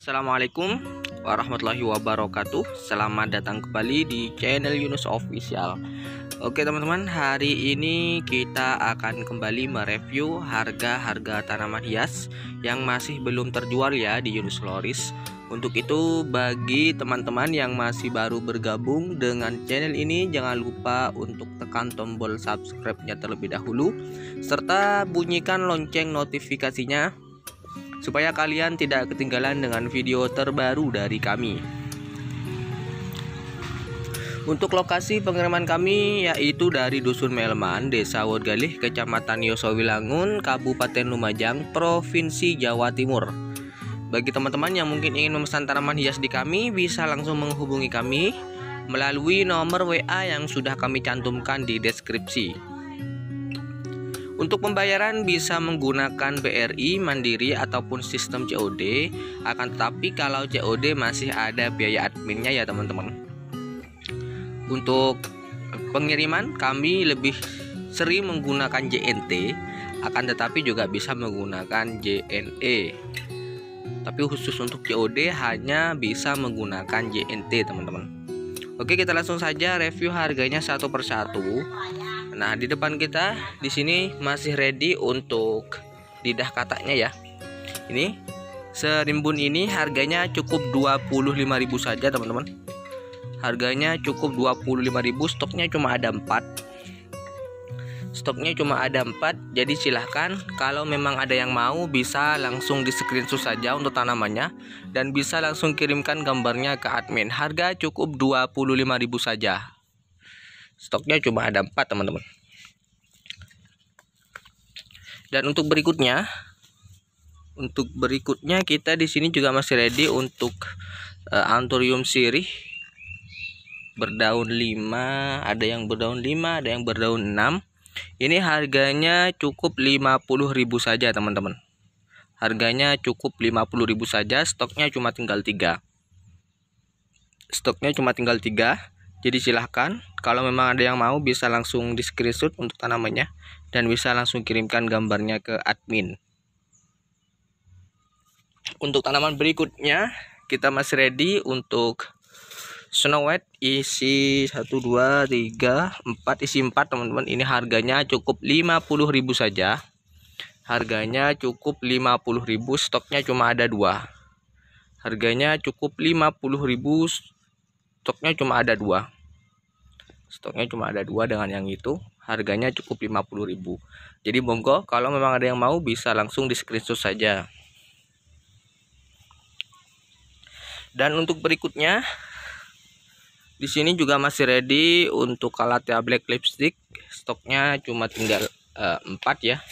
Assalamualaikum warahmatullahi wabarakatuh. Selamat datang kembali di channel Yunus Official. Oke teman-teman, hari ini kita akan kembali mereview harga-harga tanaman hias yang masih belum terjual ya di Yunus Floris. Untuk itu, bagi teman-teman yang masih baru bergabung dengan channel ini, jangan lupa untuk tekan tombol subscribe-nya terlebih dahulu serta bunyikan lonceng notifikasinya supaya kalian tidak ketinggalan dengan video terbaru dari kami. Untuk lokasi pengiriman kami yaitu dari Dusun Melman, Desa Wodgalih, Kecamatan Yosowilangun, Kabupaten Lumajang, Provinsi Jawa Timur. Bagi teman-teman yang mungkin ingin memesan tanaman hias di kami, bisa langsung menghubungi kami melalui nomor WA yang sudah kami cantumkan di deskripsi. Untuk pembayaran bisa menggunakan BRI, Mandiri, ataupun sistem COD. Akan tetapi kalau COD masih ada biaya adminnya ya teman-teman. Untuk pengiriman kami lebih sering menggunakan JNT, akan tetapi juga bisa menggunakan JNE. Tapi khusus untuk COD hanya bisa menggunakan JNT teman-teman. Oke, kita langsung saja review harganya satu persatu. Nah, di depan kita di sini masih ready untuk lidah kataknya ya. Ini serimbun ini harganya cukup 25.000 saja teman-teman. Harganya cukup 25.000, stoknya cuma ada 4. Stoknya cuma ada 4, jadi silahkan kalau memang ada yang mau bisa langsung di screenshot saja untuk tanamannya dan bisa langsung kirimkan gambarnya ke admin. Harga cukup 25.000 saja. Stoknya cuma ada 4 teman-teman. Dan untuk berikutnya kita di sini juga masih ready untuk Anthurium sirih berdaun 5, ada yang berdaun 5, ada yang berdaun 6. Ini harganya cukup 50.000 saja teman-teman. Harganya cukup 50.000 saja, stoknya cuma tinggal 3. Jadi silahkan kalau memang ada yang mau bisa langsung di screenshot untuk tanamannya dan bisa langsung kirimkan gambarnya ke admin. Untuk tanaman berikutnya kita masih ready untuk Snow White isi 1, 2, 3, 4, isi 4 teman-teman. Ini harganya cukup 50.000 saja. Harganya cukup 50.000, stoknya cuma ada 2. Harganya cukup 50.000, stoknya cuma ada 2. Stoknya cuma ada 2 dengan yang itu. Harganya cukup 50.000. Jadi monggo kalau memang ada yang mau bisa langsung di screenshot saja. Dan untuk berikutnya di sini juga masih ready untuk Calathea Black Lipstick. Stoknya cuma tinggal 4 ya.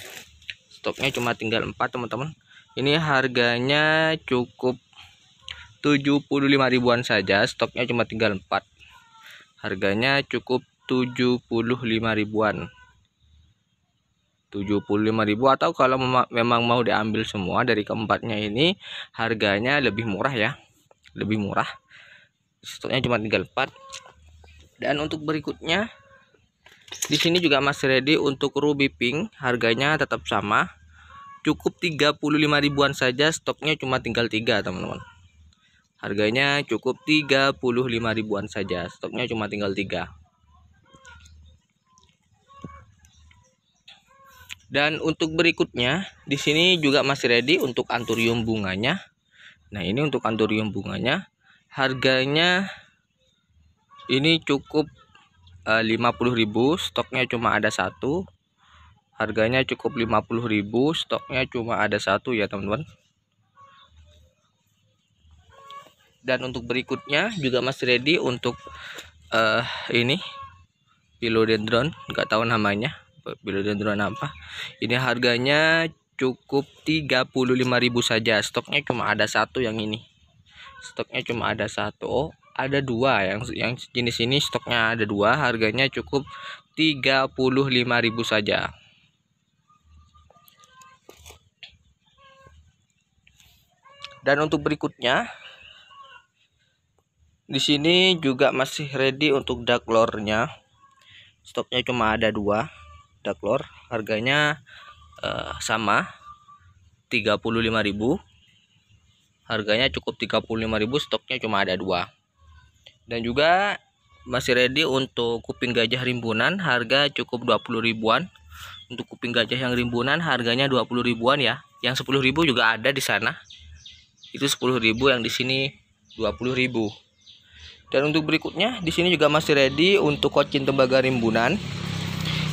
Stoknya cuma tinggal 4 teman-teman. Ini harganya cukup 75.000-an saja. Stoknya cuma tinggal 4. Harganya cukup 75.000-an. 75.000, atau kalau memang mau diambil semua dari keempatnya ini harganya lebih murah ya. Lebih murah. Stoknya cuma tinggal 4. Dan untuk berikutnya di sini juga masih ready untuk Ruby Pink. Harganya tetap sama. Cukup 35.000-an saja. Stoknya cuma tinggal 3 teman-teman. Harganya cukup 35.000-an saja. Stoknya cuma tinggal 3. Dan untuk berikutnya di sini juga masih ready untuk Anthurium bunganya. Nah, ini untuk Anthurium bunganya. Harganya ini cukup 50.000, stoknya cuma ada 1. Harganya cukup 50.000, stoknya cuma ada 1 ya teman-teman. Dan untuk berikutnya juga masih ready untuk ini Philodendron, nggak tahu namanya Philodendron apa. Ini harganya cukup 35.000 saja. Stoknya cuma ada 1 yang ini. Stoknya cuma ada 1. Oh, ada 2 yang jenis ini, stoknya ada 2. Harganya cukup 35.000 saja. Dan untuk berikutnya di sini juga masih ready untuk Dark Lore-nya. Stoknya cuma ada 2 Dark Lore. Harganya sama 35.000. harganya cukup 35.000, stoknya cuma ada 2. Dan juga masih ready untuk kuping gajah rimbunan, harga cukup 20 ribuan. Untuk kuping gajah yang rimbunan harganya 20 ribuan ya. Yang 10.000 juga ada di sana. Itu 10.000, yang di sini 20.000. Dan untuk berikutnya di sini juga masih ready untuk kocin tembaga rimbunan.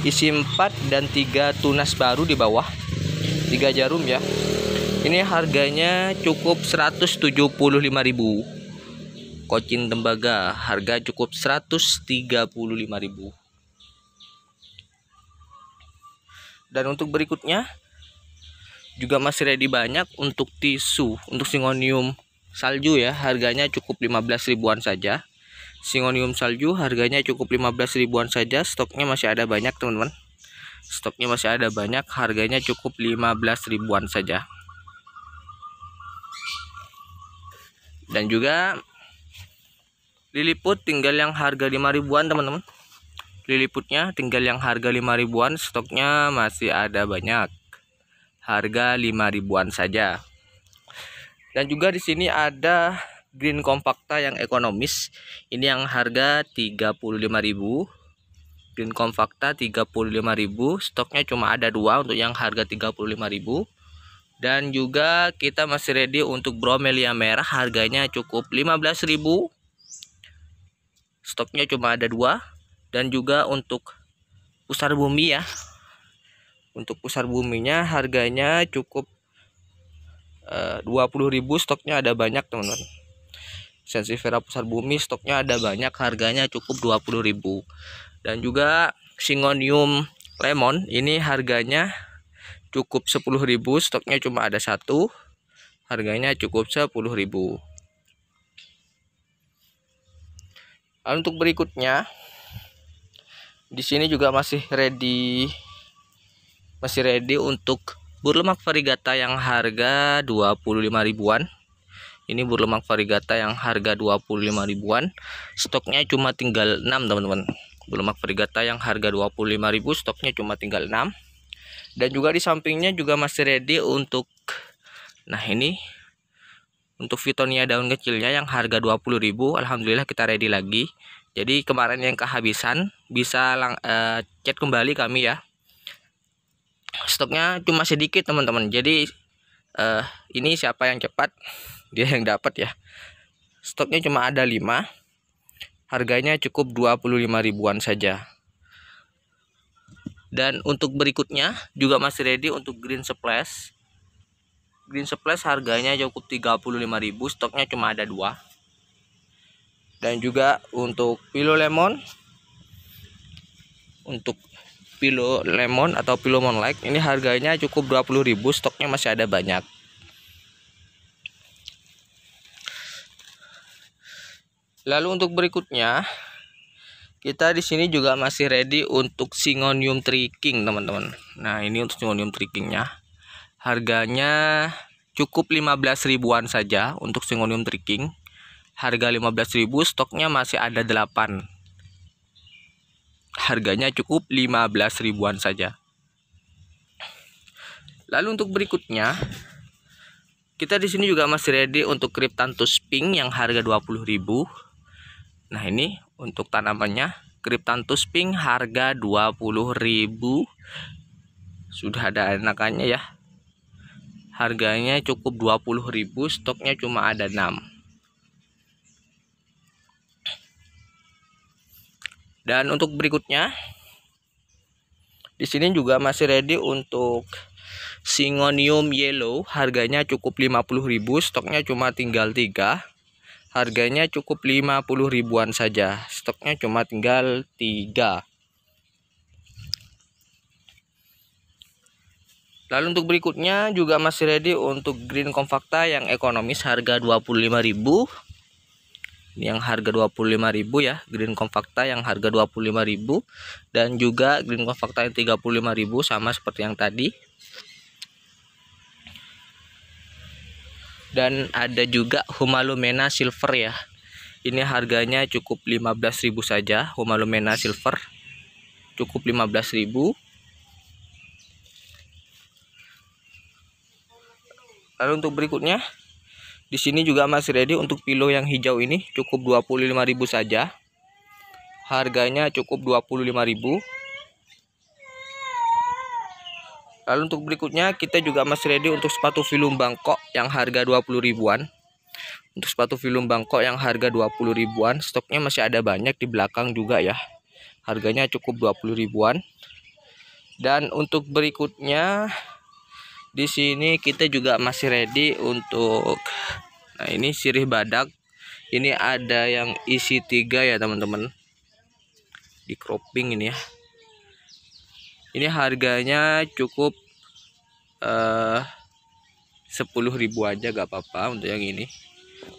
Isi 4 dan 3 tunas baru di bawah. 3 jarum ya. Ini harganya cukup 175.000. Kocin tembaga harga cukup 135.000. Dan untuk berikutnya juga masih ready banyak untuk tisu untuk singonium salju ya, harganya cukup 15 ribuan saja. Singonium salju harganya cukup 15 ribuan saja, stoknya masih ada banyak teman-teman. Stoknya masih ada banyak, harganya cukup 15 ribuan saja. Dan juga liliput tinggal yang harga 5 ribuan teman-teman. Liliputnya tinggal yang harga 5 ribuan, stoknya masih ada banyak. Harga 5 ribuan saja. Dan juga di sini ada green compacta yang ekonomis. Ini yang harga 35.000. Green compacta 35.000, stoknya cuma ada 2 untuk yang harga 35.000. Dan juga kita masih ready untuk bromelia merah, harganya cukup 15.000. Stoknya cuma ada 2. Dan juga untuk pusar bumi ya. Untuk pusar buminya harganya cukup 20.000, stoknya ada banyak teman-teman. Sansevieria pusar bumi stoknya ada banyak, harganya cukup 20.000. Dan juga Syngonium lemon ini harganya cukup 10.000, stoknya cuma ada 1. Harganya cukup 10.000. Lalu untuk berikutnya di sini juga masih ready untuk burlemak varigata yang harga 25 ribuan. Ini burlemak varigata yang harga 25 ribuan. Stoknya cuma tinggal 6 teman-teman. Burlemak varigata yang harga 25.000, stoknya cuma tinggal 6. Dan juga di sampingnya juga masih ready untuk, nah ini untuk Fittonia daun kecilnya yang harga 20.000. Alhamdulillah kita ready lagi. Jadi kemarin yang kehabisan bisa chat kembali kami ya. Stoknya cuma sedikit teman-teman. Jadi ini siapa yang cepat dia yang dapat ya. Stoknya cuma ada 5. Harganya cukup 25 ribuan saja. Dan untuk berikutnya juga masih ready untuk green splash. Green splash harganya cukup 35.000, stoknya cuma ada 2. Dan juga untuk pilo lemon, untuk pilo lemon atau pilo monlight ini harganya cukup 20.000, stoknya masih ada banyak. Lalu untuk berikutnya kita di sini juga masih ready untuk Syngonium tricking teman-teman. Nah ini untuk Syngonium trickingnya harganya cukup 15 ribuan saja untuk Syngonium tricking. Harga 15.000, stoknya masih ada 8. Harganya cukup 15 ribuan saja. Lalu untuk berikutnya kita di sini juga masih ready untuk Cryptanthus pink yang harga 20.000. Nah ini untuk tanamannya Cryptanthus pink harga 20.000. Sudah ada anakannya ya. Harganya cukup 20.000, stoknya cuma ada 6. Dan untuk berikutnya di sini juga masih ready untuk Syngonium yellow, harganya cukup 50.000, stoknya cuma tinggal 3. Harganya cukup 50 ribuan saja, stoknya cuma tinggal 3. Lalu untuk berikutnya juga masih ready untuk green compacta yang ekonomis harga 25.000. Ini yang harga 25.000 ya, green compacta yang harga 25.000. Dan juga green compacta yang 35.000 sama seperti yang tadi. Dan ada juga Humalumena silver ya. Ini harganya cukup 15.000 saja, Humalumena silver. Cukup 15.000. Lalu untuk berikutnya Di sini juga masih ready untuk pilo yang hijau ini, cukup 25.000 saja. Harganya cukup 25.000. Lalu untuk berikutnya kita juga masih ready untuk sepatu film Bangkok yang harga 20 ribuan. Untuk sepatu film Bangkok yang harga 20 ribuan, stoknya masih ada banyak di belakang juga ya. Harganya cukup 20 ribuan. Dan untuk berikutnya di sini kita juga masih ready untuk, nah ini sirih badak. Ini ada yang isi 3 ya teman-teman. Di cropping ini ya. Ini harganya cukup 10.000 aja, gak apa-apa untuk yang ini.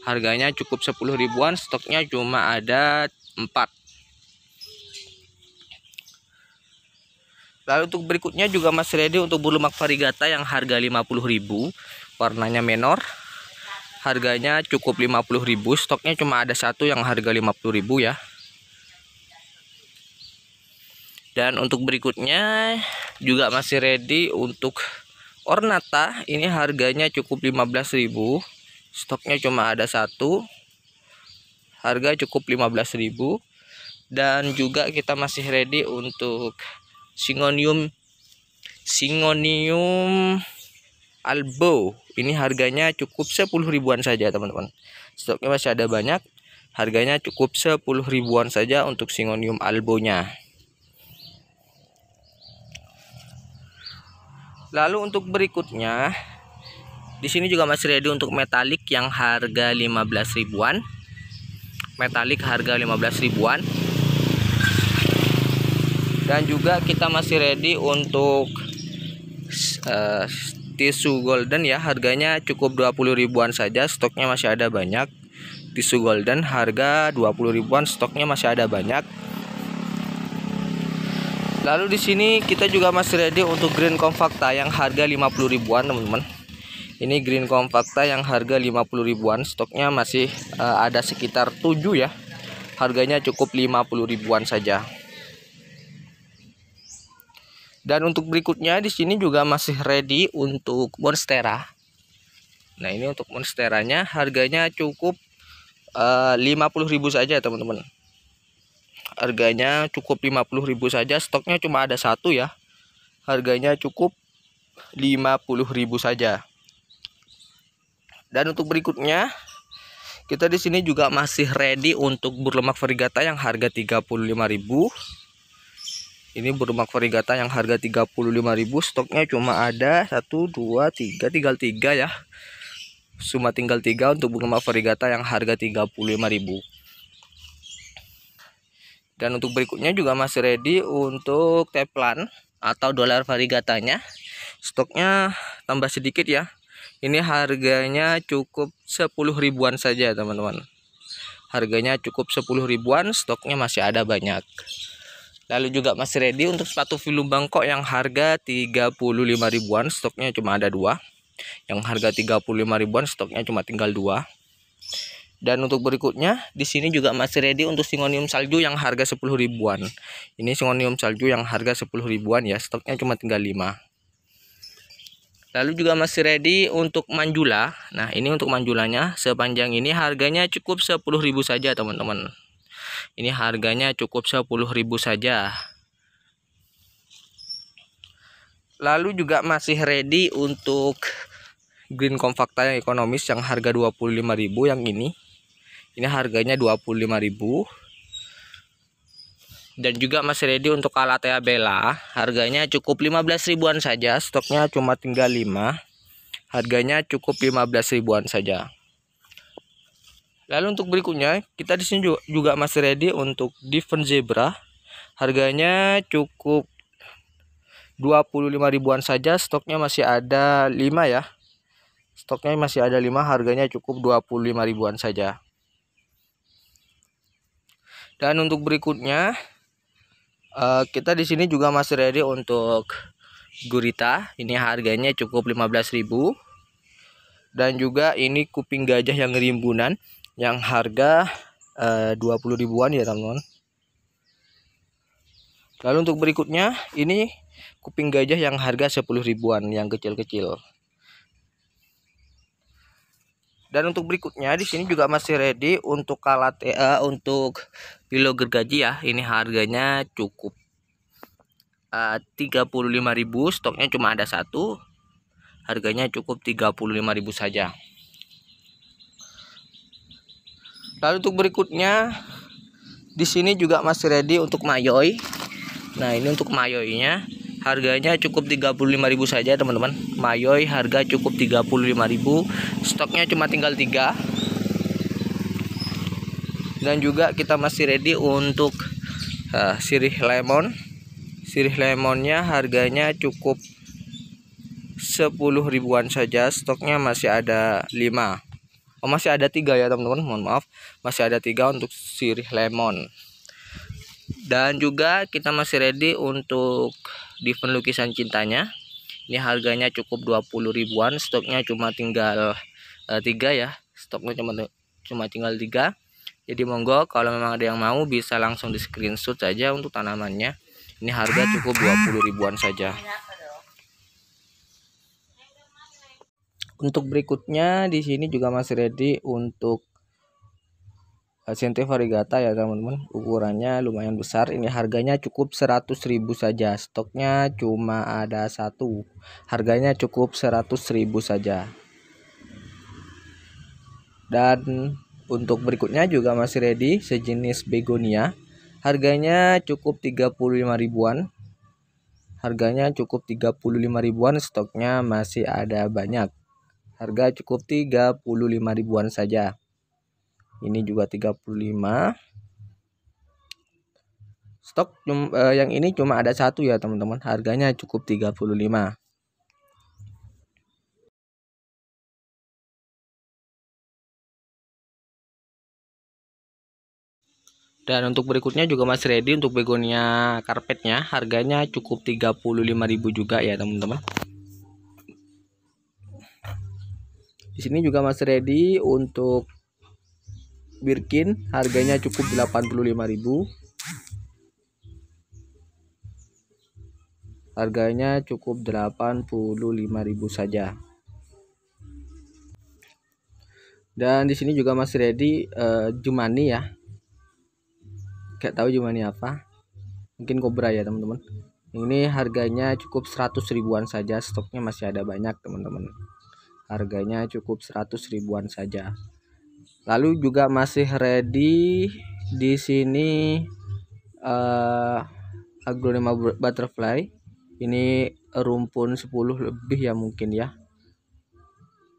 Harganya cukup 10 ribuan, stoknya cuma ada 4. Lalu untuk berikutnya juga masih ready untuk bulu mak varigata yang harga 50.000. Warnanya menor. Harganya cukup 50.000, stoknya cuma ada 1 yang harga 50.000 ya. Dan untuk berikutnya juga masih ready untuk ornata. Ini harganya cukup 15.000. Stoknya cuma ada 1. Harga cukup 15.000. Dan juga kita masih ready untuk Syngonium albo. Ini harganya cukup 10 ribuan saja teman-teman. Stoknya masih ada banyak. Harganya cukup 10 ribuan saja untuk Syngonium albonya. Lalu untuk berikutnya di sini juga masih ready untuk metalik yang harga 15 ribuan. Metalik harga 15 ribuan. Dan juga kita masih ready untuk tisu golden ya, harganya cukup 20 ribuan saja, stoknya masih ada banyak. Tisu golden harga 20 ribuan, stoknya masih ada banyak. Lalu di sini kita juga masih ready untuk green compacta yang harga 50 ribuan teman-teman. Ini green compacta yang harga 50 ribuan, stoknya masih ada sekitar 7 ya. Harganya cukup 50 ribuan saja. Dan untuk berikutnya di sini juga masih ready untuk monstera. Nah, ini untuk monsteranya harganya cukup 50.000 saja teman-teman. Harganya cukup 50.000 saja, stoknya cuma ada 1 ya. Harganya cukup 50.000 saja. Dan untuk berikutnya kita di sini juga masih ready untuk burlemak varigata yang harga 35.000. Ini burlemak varigata yang harga 35.000, stoknya cuma ada 1 2 3, tinggal 3 ya. Cuma tinggal 3 untuk burlemak varigata yang harga 35.000. Dan untuk berikutnya juga masih ready untuk teplan atau dolar varigatanya. Stoknya tambah sedikit ya. Ini harganya cukup 10 ribuan saja teman-teman. Harganya cukup 10 ribuan, stoknya masih ada banyak. Lalu juga masih ready untuk sepatu film Bangkok yang harga 35 ribuan, stoknya cuma ada 2. Yang harga 35 ribuan, stoknya cuma tinggal 2. Dan untuk berikutnya di sini juga masih ready untuk Syngonium salju yang harga 10 ribuan. Ini Syngonium salju yang harga 10 ribuan ya, stoknya cuma tinggal 5. Lalu juga masih ready untuk manjula. Nah, ini untuk manjulanya sepanjang ini harganya cukup 10.000 saja teman-teman. Ini harganya cukup 10.000 saja. Lalu juga masih ready untuk green compacta yang ekonomis yang harga 25.000 yang ini. Ini harganya 25.000. Dan juga masih ready untuk Calathea bella, harganya cukup 15 ribuan saja, stoknya cuma tinggal 5. Harganya cukup 15 ribuan saja. Lalu untuk berikutnya kita di sini juga masih ready untuk Devon zebra. Harganya cukup 25 ribuan saja, stoknya masih ada 5 ya. Stoknya masih ada 5, harganya cukup 25 ribuan saja. Dan untuk berikutnya kita di sini juga masih ready untuk gurita. Ini harganya cukup 15.000. Dan juga ini kuping gajah yang rimbunan yang harga 20 ribuan ya teman-teman. Lalu untuk berikutnya ini kuping gajah yang harga 10 ribuan yang kecil-kecil. Dan untuk berikutnya di sini juga masih ready untuk untuk pilo gergaji ya. Ini harganya cukup 35.000, stoknya cuma ada satu. Harganya cukup 35.000 saja. Lalu untuk berikutnya di sini juga masih ready untuk mayoi. Nah, ini untuk mayoinya harganya cukup 35.000 saja, teman-teman. Mayoi harga cukup 35.000. Stoknya cuma tinggal 3. Dan juga kita masih ready untuk sirih lemon. Sirih lemonnya harganya cukup 10 ribuan saja. Stoknya masih ada 5. Masih ada 3 ya, teman-teman. Mohon maaf, masih ada 3 untuk sirih lemon. Dan juga kita masih ready untuk diven lukisan cintanya. Ini harganya cukup 20 ribuan. Stoknya cuma tinggal 3 ya. Stoknya cuma tinggal 3. Jadi monggo kalau memang ada yang mau bisa langsung di screenshot saja untuk tanamannya. Ini harga cukup 20 ribuan saja. Untuk berikutnya di sini juga masih ready untuk Sente variegata ya, teman-teman. Ukurannya lumayan besar. Ini harganya cukup 100.000 saja. Stoknya cuma ada 1. Harganya cukup 100.000 saja. Dan untuk berikutnya juga masih ready sejenis begonia. Harganya cukup 35 ribuan. Harganya cukup 35 ribuan. Stoknya masih ada banyak. Harga cukup 35 ribuan saja. Ini juga 35. Stok yang ini cuma ada 1 ya, teman-teman. Harganya cukup 35. Dan untuk berikutnya juga masih ready untuk begonia karpetnya. Harganya cukup 35.000 juga ya, teman-teman. Di sini juga masih ready untuk Birkin, harganya cukup 85.000. Harganya cukup 85.000 saja. Dan di sini juga masih ready Jumani ya. Gak tahu Jumani apa. Mungkin Cobra ya, teman-teman. Ini harganya cukup 100 ribuan saja. Stoknya masih ada banyak, teman-teman. Harganya cukup 100 ribuan saja. Lalu juga masih ready di sini Aglonema butterfly. Ini rumpun 10 lebih ya mungkin ya.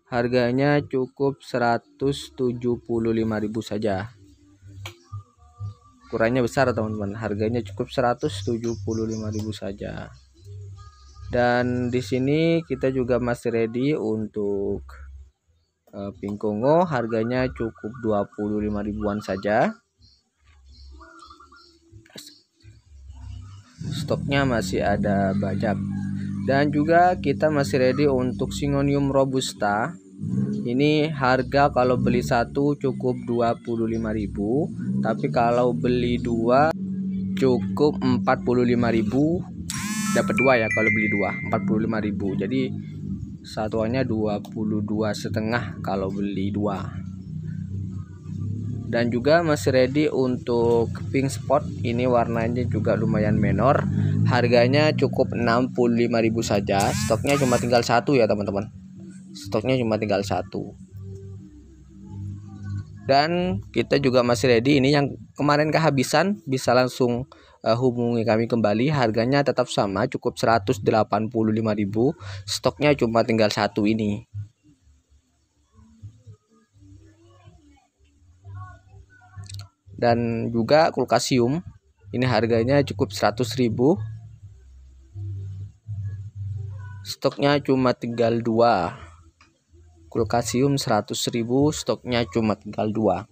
Harganya cukup 175.000 saja. Ukurannya besar, teman-teman. Harganya cukup 175.000 saja. Dan di sini kita juga masih ready untuk Pink Kongo, harganya cukup 25 ribuan saja. Stoknya masih ada banyak. Dan juga kita masih ready untuk Syngonium robusta. Ini harga kalau beli satu cukup 25.000, tapi kalau beli 2 cukup 45.000. Dapat 2 ya kalau beli 2, 45.000. Jadi satuannya 22,5 kalau beli 2. Dan juga masih ready untuk pink spot. Ini warnanya juga lumayan menor. Harganya cukup 65.000 saja. Stoknya cuma tinggal 1 ya, teman-teman. Stoknya cuma tinggal 1. Dan kita juga masih ready. Ini yang kemarin kehabisan bisa langsung hubungi kami kembali. Harganya tetap sama, cukup 185.000. Stoknya cuma tinggal 1 ini. Dan juga kulkasium, ini harganya cukup 100.000. Stoknya cuma tinggal 2. Kulkasium 100.000, stoknya cuma tinggal 2.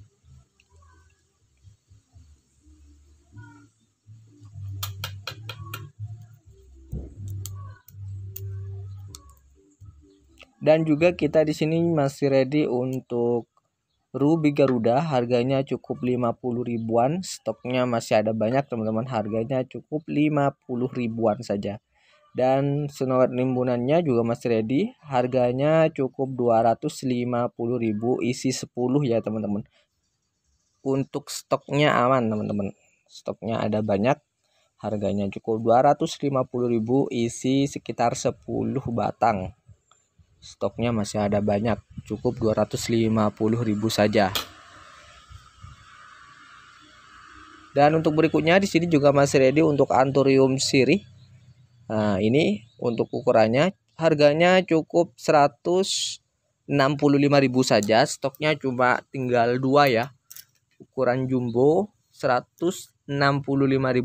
Dan juga kita di sini masih ready untuk Ruby Garuda, harganya cukup 50 ribuan. Stoknya masih ada banyak, teman-teman. Harganya cukup 50 ribuan saja. Dan senowet rimbunannya juga masih ready. Harganya cukup 250.000 isi 10 ya teman-teman. Untuk stoknya aman teman-teman. Stoknya ada banyak. Harganya cukup 250.000 isi sekitar 10 batang. Stoknya masih ada banyak. Cukup 250.000 saja. Dan untuk berikutnya di sini juga masih ready untuk Anthurium sirih. Nah, ini untuk ukurannya harganya cukup 165.000 saja. Stoknya cuma tinggal 2 ya. Ukuran jumbo 165.000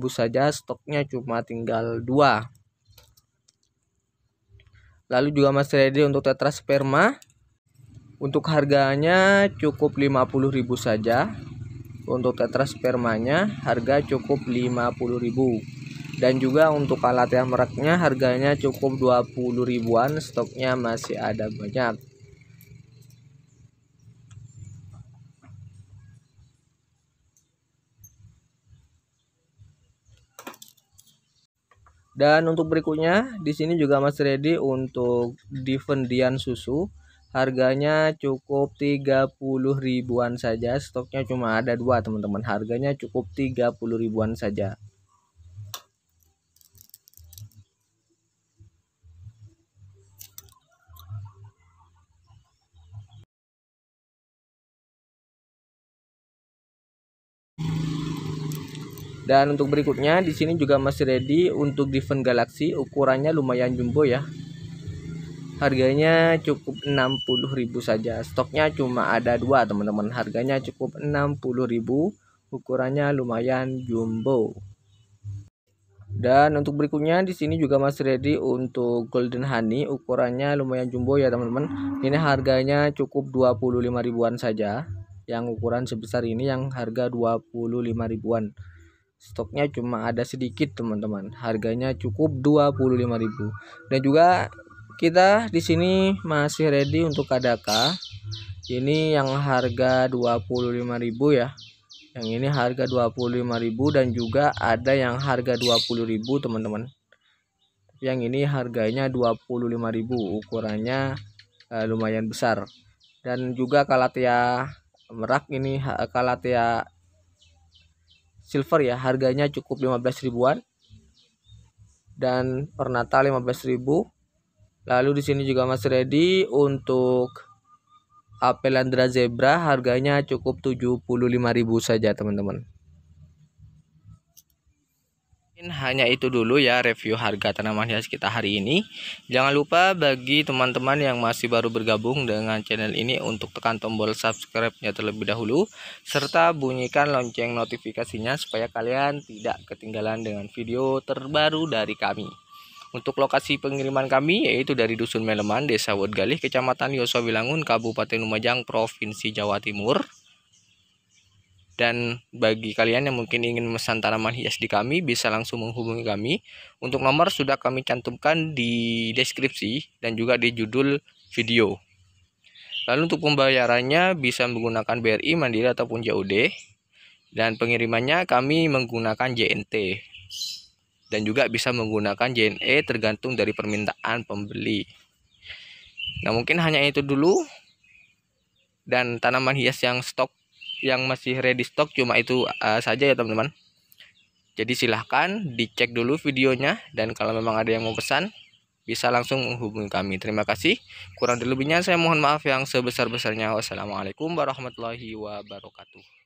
saja. Stoknya cuma tinggal 2. Lalu juga masih ready untuk tetrasperma. Untuk harganya cukup 50.000 saja. Untuk tetraspermanya harga cukup 50.000. Dan juga untuk Calathea meraknya harganya cukup 20 ribuan. Stoknya masih ada banyak. Dan untuk berikutnya di sini juga masih ready untuk Diffendian susu. Harganya cukup 30 ribuan saja. Stoknya cuma ada 2 teman-teman. Harganya cukup 30 ribuan saja. Dan untuk berikutnya di sini juga masih ready untuk Diven Galaxy. Ukurannya lumayan jumbo ya. Harganya cukup 60.000 saja. Stoknya cuma ada 2 teman-teman. Harganya cukup 60.000. Ukurannya lumayan jumbo. Dan untuk berikutnya di sini juga masih ready untuk Golden Honey. Ukurannya lumayan jumbo ya teman-teman. Ini harganya cukup 25 ribuan saja. Yang ukuran sebesar ini yang harga 25 ribuan. Stoknya cuma ada sedikit teman-teman. Harganya cukup 25.000. Dan juga kita di sini masih ready untuk Kadaka. Ini yang harga 25.000 ya. Yang ini harga 25.000 dan juga ada yang harga 20.000 teman-teman. Yang ini harganya 25.000. Ukurannya lumayan besar. Dan juga Calathea merak ini Calathea silver ya, harganya cukup 15 ribuan. Dan Pernatal 15.000. Lalu di sini juga masih ready untuk Apelandra Zebra, harganya cukup 75.000 saja teman-teman. Hanya itu dulu ya review harga tanaman hias kita hari ini. Jangan lupa bagi teman-teman yang masih baru bergabung dengan channel ini untuk tekan tombol subscribe-nya terlebih dahulu, serta bunyikan lonceng notifikasinya supaya kalian tidak ketinggalan dengan video terbaru dari kami. Untuk lokasi pengiriman kami yaitu dari Dusun Meleman, Desa Wodgalih, Kecamatan Yosowilangun, Kabupaten Lumajang, Provinsi Jawa Timur. Dan bagi kalian yang mungkin ingin memesan tanaman hias di kami, bisa langsung menghubungi kami. Untuk nomor sudah kami cantumkan di deskripsi dan juga di judul video. Lalu untuk pembayarannya bisa menggunakan BRI, Mandiri ataupun JOD. Dan pengirimannya kami menggunakan JNT. Dan juga bisa menggunakan JNE tergantung dari permintaan pembeli. Nah, mungkin hanya itu dulu. Dan tanaman hias yang masih ready stock cuma itu saja ya teman-teman. Jadi silahkan dicek dulu videonya. Dan kalau memang ada yang mau pesan, bisa langsung menghubungi kami. Terima kasih. Kurang lebihnya saya mohon maaf yang sebesar-besarnya. Wassalamualaikum warahmatullahi wabarakatuh.